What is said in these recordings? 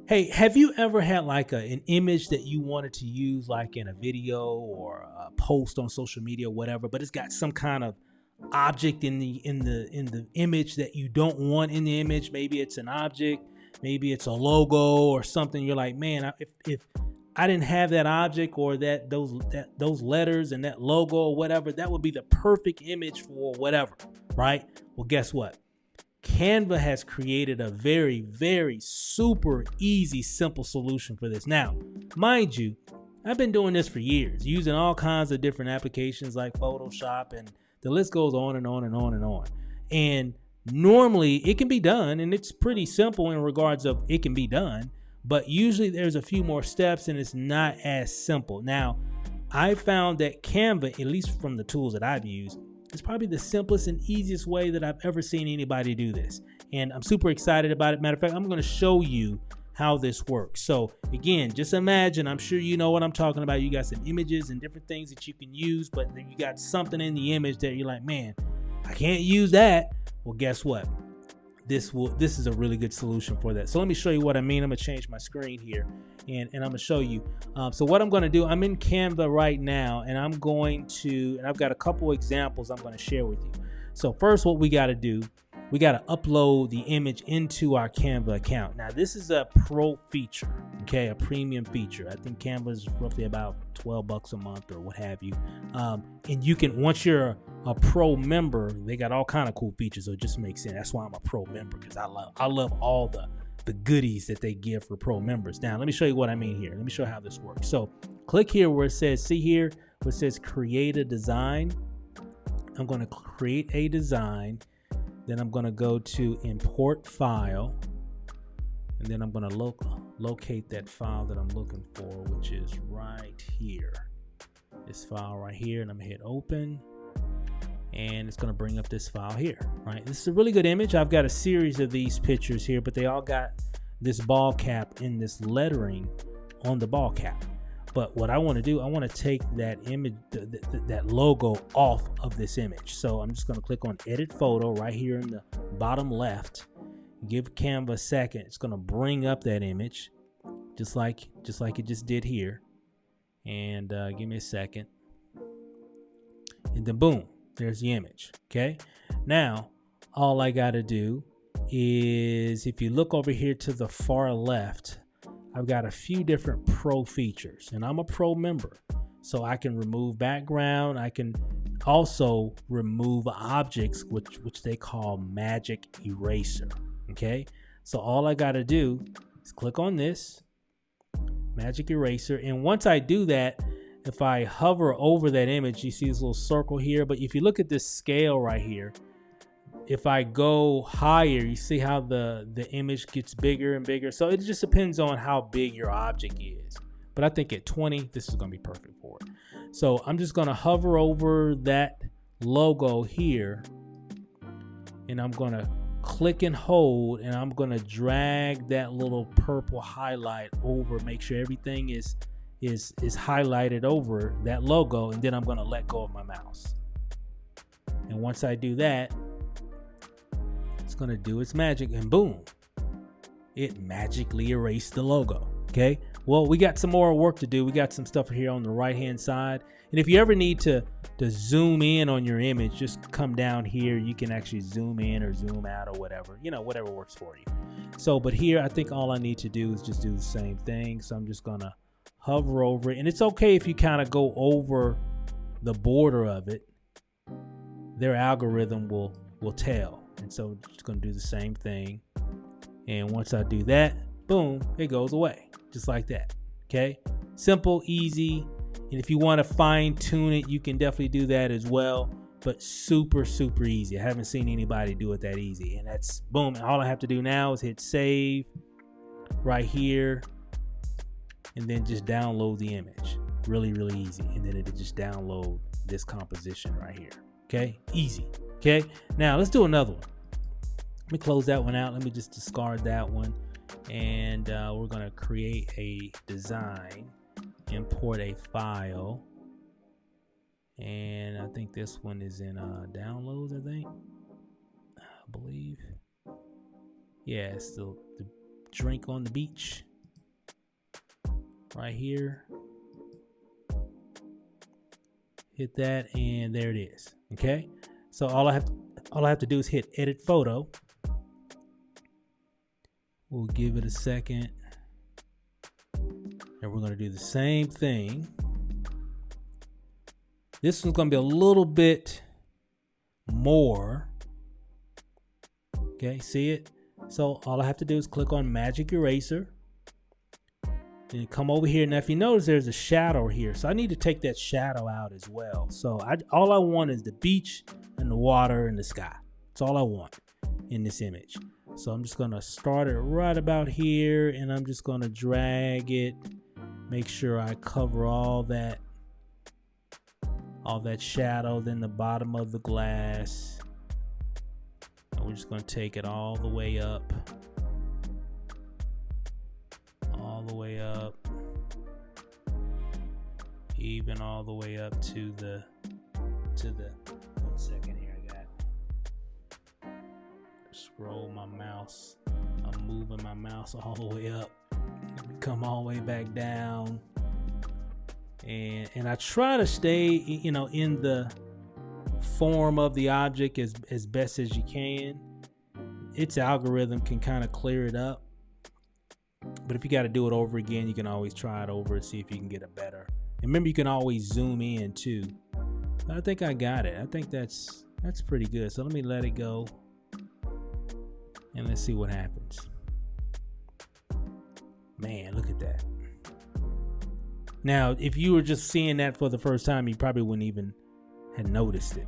Hey, have you ever had like an image that you wanted to use like in a video or a post on social media or whatever, but it's got some kind of object in the image that you don't want in the image? Maybe it's an object, maybe it's a logo or something. You're like, man, if I didn't have that object or those letters and that logo or whatever, that would be the perfect image for whatever, right? Well, guess what? Canva has created a very, very super easy, simple solution for this. Now, mind you, I've been doing this for years, using all kinds of different applications like Photoshop, and the list goes on and on and on and on. And normally it can be done, and it's pretty simple in regards of it can be done, but usually there's a few more steps and it's not as simple. Now, I found that Canva, at least from the tools that I've used, it's probably the simplest and easiest way that I've ever seen anybody do this. And I'm super excited about it. Matter of fact, I'm going to show you how this works. So again, just imagine, I'm sure you know what I'm talking about. You got some images and different things that you can use, but then you got something in the image that you're like, man, I can't use that. Well, guess what? This is a really good solution for that. So let me show you what I mean. I'm gonna change my screen here and I'm gonna show you. So what I'm gonna do, I'm in Canva right now, and I've got a couple examples I'm gonna share with you. So first, what we gotta do, we gotta upload the image into our Canva account. Now this is a pro feature, okay, a premium feature. I think Canva is roughly about $12 a month or what have you. And you can, once you're a pro member, they got all kind of cool features, so it just makes sense. That's why I'm a pro member, because I love all the goodies that they give for pro members. Now let me show you what I mean here. Let me show you how this works. So click here where it says, see here where it says create a design. I'm going to create a design. Then I'm going to go to import file, and then I'm going to locate that file that I'm looking for, which is right here. This file right here, and I'm going to hit open, and it's going to bring up this file here, right? This is a really good image. I've got a series of these pictures here, but they all got this ball cap and this lettering on the ball cap. But what I want to do, I want to take that image, that logo off of this image. So I'm just going to click on edit photo right here in the bottom left. Give Canva a second. It's going to bring up that image just like it just did here. And give me a second. And then boom, there's the image. Okay. Now, all I got to do is, if you look over here to the far left, I've got a few different pro features, and I'm a pro member, so I can remove background. I can also remove objects, which they call magic eraser. Okay, so all I got to do is click on this magic eraser, and once I do that, if I hover over that image, you see this little circle here. But if you look at this scale right here, if I go higher, you see how the image gets bigger and bigger. So it just depends on how big your object is. But I think at 20, this is going to be perfect for it. So I'm just going to hover over that logo here, and I'm going to click and hold, and I'm going to drag that little purple highlight over, make sure everything is highlighted over that logo, and then I'm going to let go of my mouse. And once I do that, it's going to do its magic, and boom, it magically erased the logo. Okay, well, we got some more work to do. We got some stuff here on the right hand side, and if you ever need to zoom in on your image, just come down here. You can actually zoom in or zoom out or whatever, whatever works for you. So, but here I think all I need to do is just do the same thing. So I'm just gonna hover over it, and it's okay if you kind of go over the border of it. Their algorithm will tell. And so I'm just going to do the same thing. And once I do that, boom, it goes away. Just like that. Okay. Simple, easy. And if you want to fine tune it, you can definitely do that as well. But super, super easy. I haven't seen anybody do it that easy. And that's boom. And all I have to do now is hit save right here. And then just download the image. Really, really easy. And then it'll just download this composition right here. Okay. Easy. Okay, now let's do another one. Let me close that one out. Let me just discard that one. And we're going to create a design, import a file. And I think this one is in downloads, I believe. Yeah, it's the drink on the beach. right here. Hit that, and there it is. Okay, so all I have to do is hit edit photo. We'll give it a second, and we're going to do the same thing. This one's going to be a little bit more. Okay, see it? So all I have to do is click on Magic Eraser. Then come over here. Now, if you notice, there's a shadow here. So I need to take that shadow out as well. So all I want is the beach and the water and the sky. That's all I want in this image. So I'm just going to start it right about here, and I'm just going to drag it. Make sure I cover all that shadow, then the bottom of the glass. And we're just going to take it all the way up. All the way up, even all the way up to the 1 second here. I got scroll my mouse. I'm moving my mouse all the way up. Come all the way back down, and I try to stay, in the form of the object as best as you can. Its algorithm can kind of clear it up. But if you got to do it over again, you can always try it over and see if you can get it better. And remember, you can always zoom in too. I think I got it. I think that's pretty good. So let me let it go, and let's see what happens. Man, look at that. Now, if you were just seeing that for the first time, you probably wouldn't even have noticed it.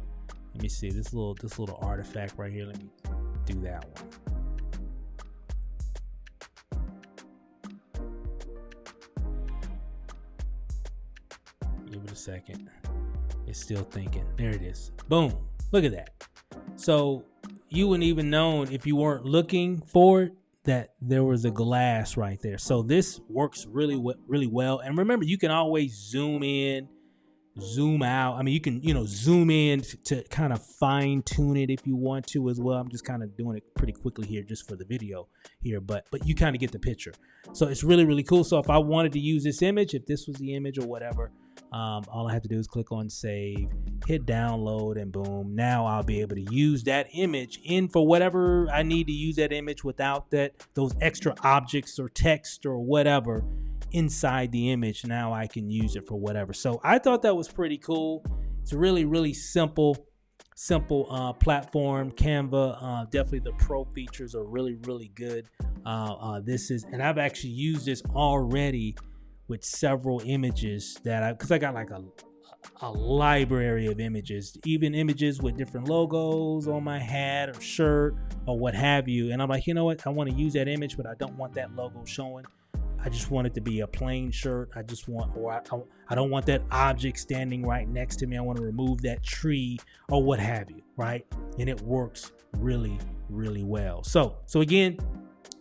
Let me see this little artifact right here. Let me do that one. Give it a second. It's still thinking. There it is. Boom. Look at that. So you wouldn't even known if you weren't looking for it that there was a glass right there. So this works really well. And remember, you can always zoom in, zoom out. I mean, you can, zoom in to kind of fine tune it if you want to as well. I'm just kind of doing it pretty quickly here just for the video here, but you kind of get the picture. So it's really cool. So if I wanted to use this image, if this was the image or whatever, all I have to do is click on save, hit download, and boom. Now I'll be able to use that image in for whatever I need to use that image without those extra objects or text or whatever inside the image. Now I can use it for whatever. So I thought that was pretty cool. It's a really simple platform. Canva, definitely the pro features are really good. And I've actually used this already with several images because I got like a library of images, even images with different logos on my hat or shirt or what have you. And I'm like, you know what? I want to use that image, but I don't want that logo showing. I just want it to be a plain shirt. I don't want that object standing right next to me. I want to remove that tree or what have you, right? And it works really well. So again,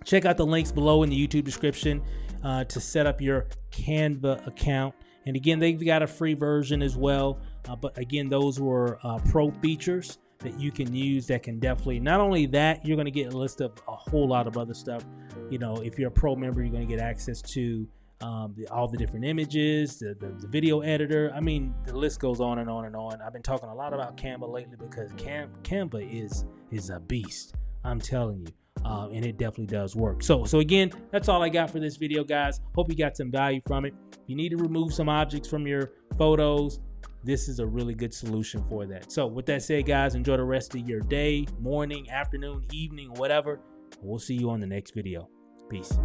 check out the links below in the YouTube description to set up your Canva account. And again, they've got a free version as well. But again, those were pro features that you can use that can definitely, not only that, you're going to get a list of a whole lot of other stuff. If you're a pro member, you're going to get access to all the different images, the video editor. I mean, the list goes on and on and on. I've been talking a lot about Canva lately because Canva is a beast. I'm telling you. And it definitely does work. So again, that's all I got for this video, guys. Hope you got some value from it. If you need to remove some objects from your photos, this is a really good solution for that. So with that said, guys, enjoy the rest of your day, morning, afternoon, evening, whatever. We'll see you on the next video. Peace.